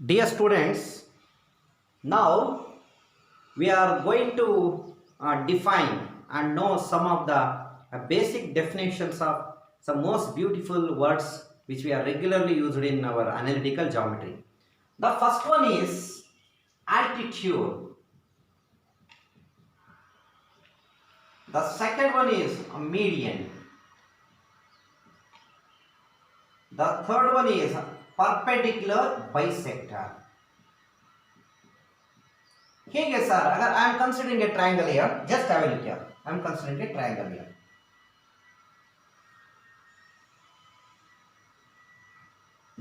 Dear students, now we are going to define and know some of the basic definitions of some most beautiful words which we are regularly used in our analytical geometry. The first one is altitude. The second one is a median. The third one is perpendicular bisector. Here, sir, I am considering a triangle here. Just have a look here. I am considering a triangle here.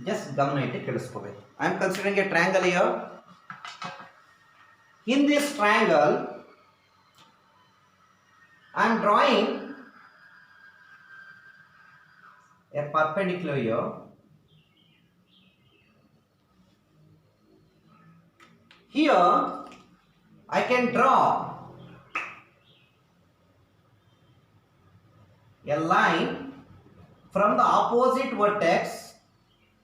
Just ಗಮನಕ್ಕೆ ಕೇಳಿಸ್ಕೋಬೇಕು. I am considering a triangle here. In this triangle, I am drawing a perpendicular here. Here, I can draw a line from the opposite vertex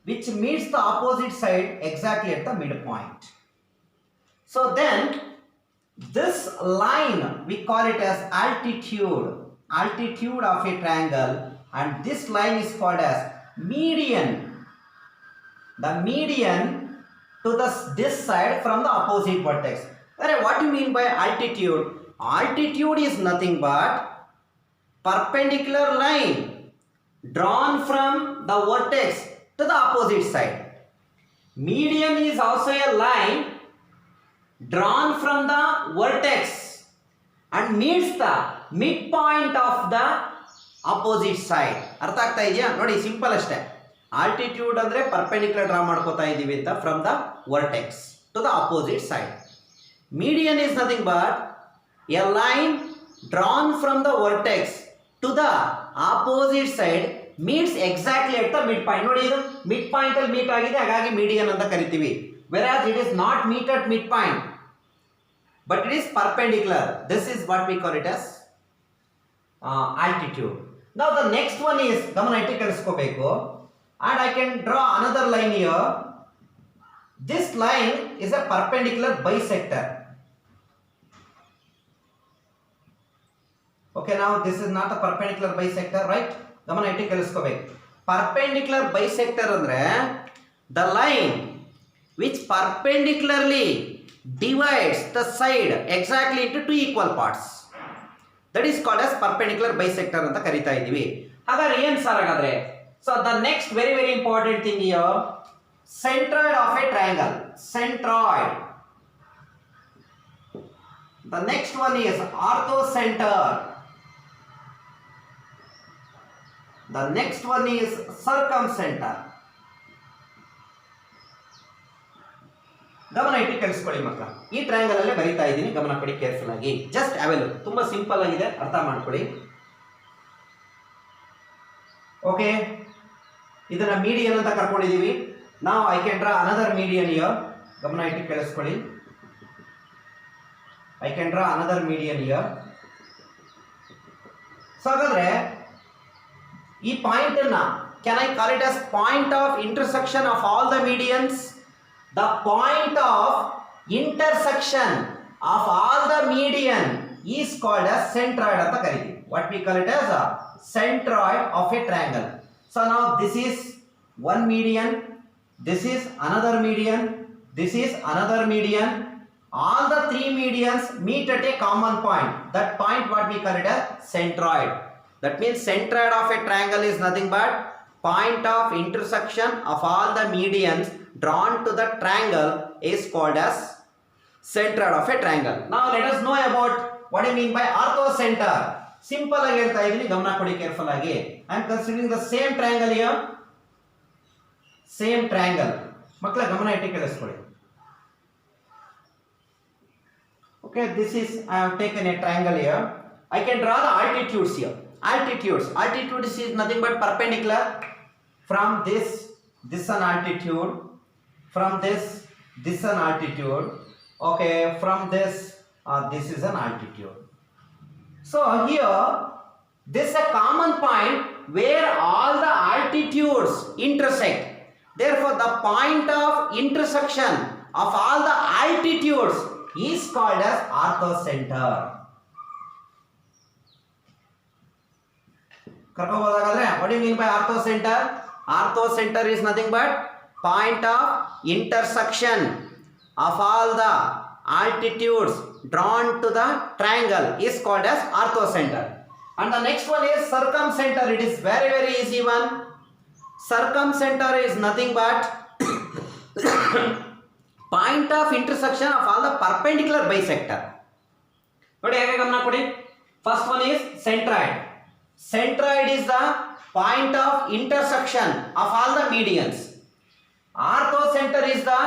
which meets the opposite side exactly at the midpoint. So then this line we call it as altitude of a triangle, and this line is called as median. The median to this side from the opposite vertex. What do you mean by altitude? Altitude is nothing but perpendicular line drawn from the vertex to the opposite side. Median is also a line drawn from the vertex and meets the midpoint of the opposite side. ಅರ್ಥ ಆಗ್ತಾ ಇದೆಯಾ? ನೋಡಿ, simple ಅಷ್ಟೇ. Altitude ಅಂದ್ರೆ perpendicular draw ಮಾಡ್ಕೋತಾ ಇದೀವಿ ಅಂತ from the vertex to the opposite side. Median is nothing but a line drawn from the vertex to the opposite side meets exactly at the midpoint. ನೋಡಿ, ಇದು midpoint ಅಲ್ಲಿ meet ಆಗಿದೆ, ಹಾಗಾಗಿ median ಅಂತ ಕರಿತೀವಿ. Whereas it is not meet at midpoint, but it is perpendicular. This is what we call it as altitude. Now the next one is, ಗಮನ ಇಟ್ಟು ಕೇಳಿಸ್ಕೋಬೇಕು, and I can draw another line here. This line is a perpendicular bisector. Okay, now this is not a perpendicular bisector, right? ಗಮನ ಇಟ್ಟು ಕೇಳಿಸ್ಕೋಬೇಕು. Perpendicular bisector ಅಂದ್ರೆ the line which perpendicularly divides the side exactly into two equal parts. That is called as perpendicular bisector ಅಂತ ಕರಿತಾ ಇದೀವಿ. ಹಾಗಾದ್ರೆ ಏನು sir ಹಾಗಾದ್ರೆ? So the next very important thing here, centroid of a triangle. Centroid. The next one is orthocenter. The next one is circumcenter. ಗಮನ ಇಟ್ಟು ಕೇಳಿಸ್ಕೊಳ್ಳಿ ಮಕ್ಕಳ. ಈ ಟ್ರಯಾಂಗಲ್ ಅಲ್ಲೇ ಬರೀತಾ ಇದ್ದೀನಿ, ಗಮನ ಕೊಡಿ ಕೇರ್ಫುಲ್ ಆಗಿ. ಜಸ್ಟ್ ಅವೆಲ್ ತುಂಬಾ ಸಿಂಪಲ್ ಆಗಿದೆ, ಅರ್ಥ ಮಾಡ್ಕೊಳ್ಳಿ. ಓಕೆ, ಇದನ್ನ ಮೀಡಿಯನ್ ಅಂತ ಕರ್ಕೊಂಡಿದೀವಿ. ನಾವು I can draw another median here. ಗಮನ ಇಟ್ಟು ಕೇಳಿಸ್ಕೊಳ್ಳಿ. I can draw another median here. So ಹಾಗಾದ್ರೆ ಈ ಪಾಯಿಂಟ್ ಅನ್ನ can I call it as point of intersection of all the medians? The point of intersection of all the median is called as centroid ಅಂತ ಕರೀತೀವಿ. What we call it as a centroid of a triangle. So now this is one median, this is another median, this is another median. All the three medians meet at a common point. That point what we call it as centroid. That means centroid of a triangle is nothing but point of intersection of all the medians drawn to the triangle is called as centroid of a triangle. Now let us know about what I mean by orthocenter. Simple ಆಗಿ ಹೇಳ್ತಾ ಇದೀನಿ, ಗಮನ ಕೊಡಿ careful ಆಗಿ. I am considering the same triangle here. Same triangle. ಮಕ್ಕಳ ಗಮನ ಇಟ್ಟು ಕೇಳಿಸ್ಕೊಳ್ಳಿ. Okay, this is I have taken a triangle here. I can draw the altitudes here. Altitude is nothing but perpendicular from this an altitude, from this an altitude. Okay, from this is an altitude. So here this is a common point where all the altitudes intersect. Therefore, the point of intersection of all the altitudes is called as orthocenter. What do you mean by orthocenter? Orthocenter is nothing but point of intersection of all the altitudes drawn to the triangle is called as orthocenter. And the next one is circumcenter. It is very easy one. Circumcenter is nothing but point of intersection of all the perpendicular bisector. First one is centroid. Centroid is the point of intersection of all the medians. Orthocenter is the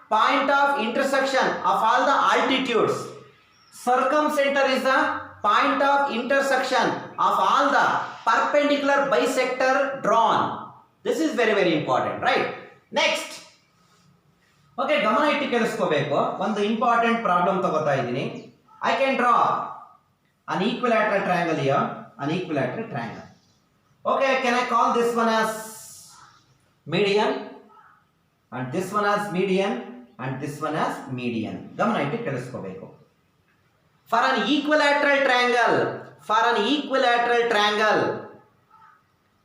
point of intersection of all the altitudes. Circumcenter is the point of intersection of all the perpendicular bisector drawn. This is very important, right? Next. Okay, gamana itti kelskobeku. One important problem tagota idini. I can draw an equilateral triangle here, an equilateral triangle. Okay, can I call this one as median and this one as median and this one as median. Gamana itti kelskobeku. For an equilateral triangle,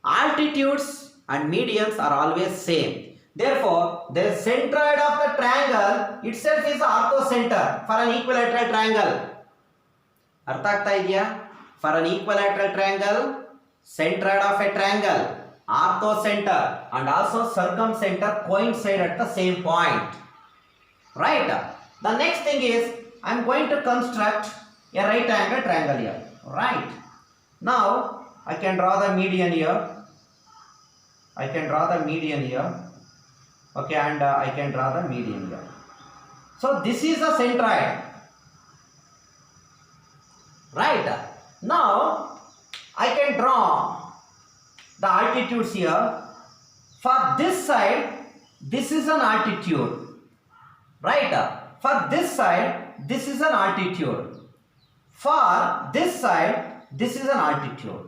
altitudes and medians are always same. Therefore, the centroid of the triangle itself is orthocenter for an equilateral triangle. Artha agta idya? For an equilateral triangle, centroid of a triangle, orthocenter and also circumcenter coincide at the same point. Right? The next thing is, I am going to construct a right angle triangle here. Right? Now, I can draw the median here. Okay, and I can draw the median here. So this is the centroid. Right? Now, I can draw the altitudes here. For this side, this is an altitude. Right? For this side, this is an altitude. For this side, this is an altitude.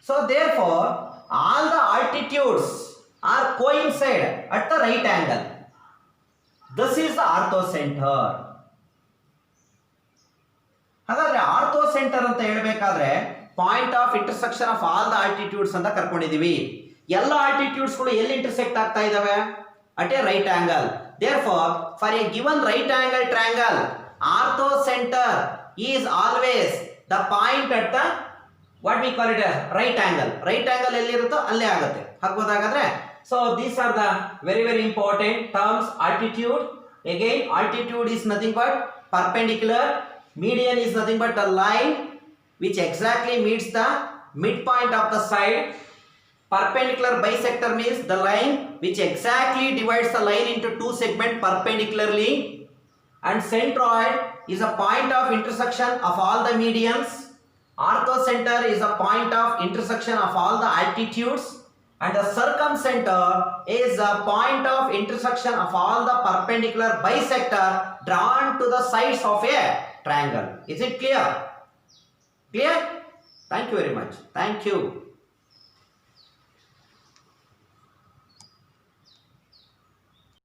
So therefore, all the altitudes are coincide at the right angle. This is the orthocenter. ಹಾಗಾದ್ರೆ ಆರ್ಥೋಸೆಂಟರ್ ಅಂತ ಹೇಳಬೇಕಾದ್ರೆ point of intersection of all the altitudes ಅಂತ ಕರ್ಕೊಂಡಿದೀವಿ. ಎಲ್ಲ altitudes ಗಳು ಎಲ್ಲಿ intersect ಆಗ್ತಾ ಇದಾವೆ? At A right angle. Therefore, for a given right angle triangle, orthocenter is always the point at the what we call it as right angle. Right angle ಎಲ್ಲಿ ಇರುತ್ತೋ ಅಲ್ಲೇ ಆಗುತ್ತೆ. ಹಾಗಬೋದಾಗಾದ್ರೆ so these are the very important terms. Altitude, again altitude is nothing but perpendicular. Median is nothing but a line which exactly meets the midpoint of the side. Perpendicular bisector means the line which exactly divides the line into two segments perpendicularly. And centroid is a point of intersection of all the medians. Orthocenter is a point of intersection of all the altitudes. And the circumcenter is a point of intersection of all the perpendicular bisector drawn to the sides of a triangle. Is it clear? Clear? Thank you very much. Thank you.